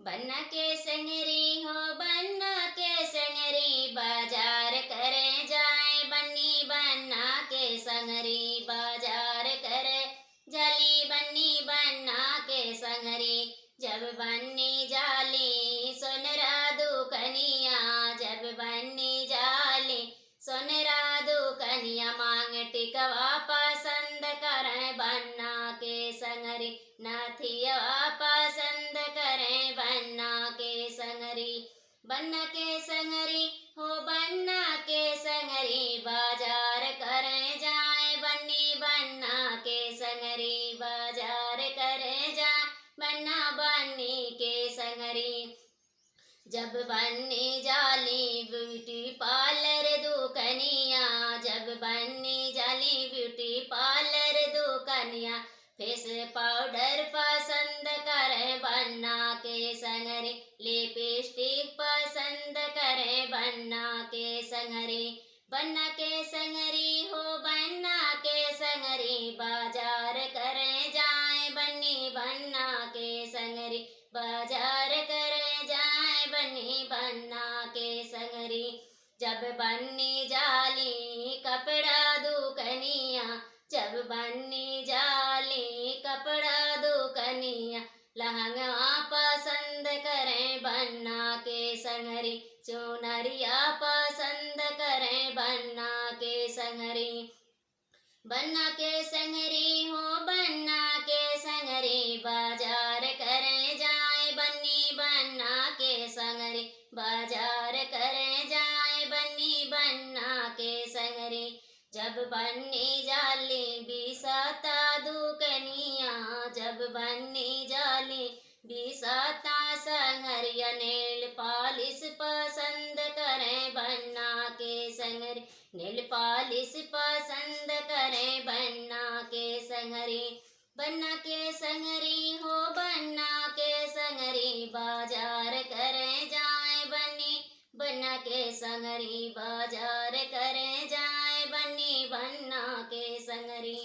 बन्ना के संगरी हो बन्ना के संगरी बाजार करे जाए बन्नी बन्ना के संगरी बाजार करे जाली बन्नी बन्ना के संगरी जब बन्नी जाली सोनरा दुकनिया जब बन्नी जाली सोनरा दुकनिया मांग टिकवा पसंद करे बन्ना के संगरी नाथिया पसंद करे बन्ना के संगरी बन्ना के संगरी हो बन्ना के संगरी बाजार करे जाए बन्नी बन्ना के संगरी बाजार करे जाए बन्ना बन्नी के संगरी जब बन्नी जाली ब्यूटी पार्लर दुकनिया जब बन्नी जाली ब्यूटी पार्लर दुकनिया फेस पाउडर पसंद करे बन्ना के संगरी लिपस्टिक पसंद करे बन्ना के संगरी बन्ना के संगरी हो बन्ना के संगरी बाजार करे जाए बन्नी बन्ना के संगरी बाजार करे जाए बन्नी बन्ना के संगरी जब बन्नी जाली कपड़ा दुकनिया जब बन्नी जाली कपड़ा दुकनिया लहंगा पसंद करे बन्ना के संगरी चुनरिया पसंद करे बन्ना के संगरी बन्ना के संगरी हो बन्ना के संगरी बाजार करे जाए बन्नी बन्ना के संगरी बाजार करे जाए बन्नी बन्ना के संगरी जब बन्नी जाली बिसाता दुकनिया जब बन्नी जाली बिसाता संगरिया नेल पालिश पसंद करे बन्ना के संगरी नेल पालिश पसंद करे बन्ना के संगरी बन्ना के संगरी हो बन्ना के संगरी बाजार करे जाए बन्नी बन्ना के संगरी बाजार करे जाए बन्नी बन्ना के संगरी।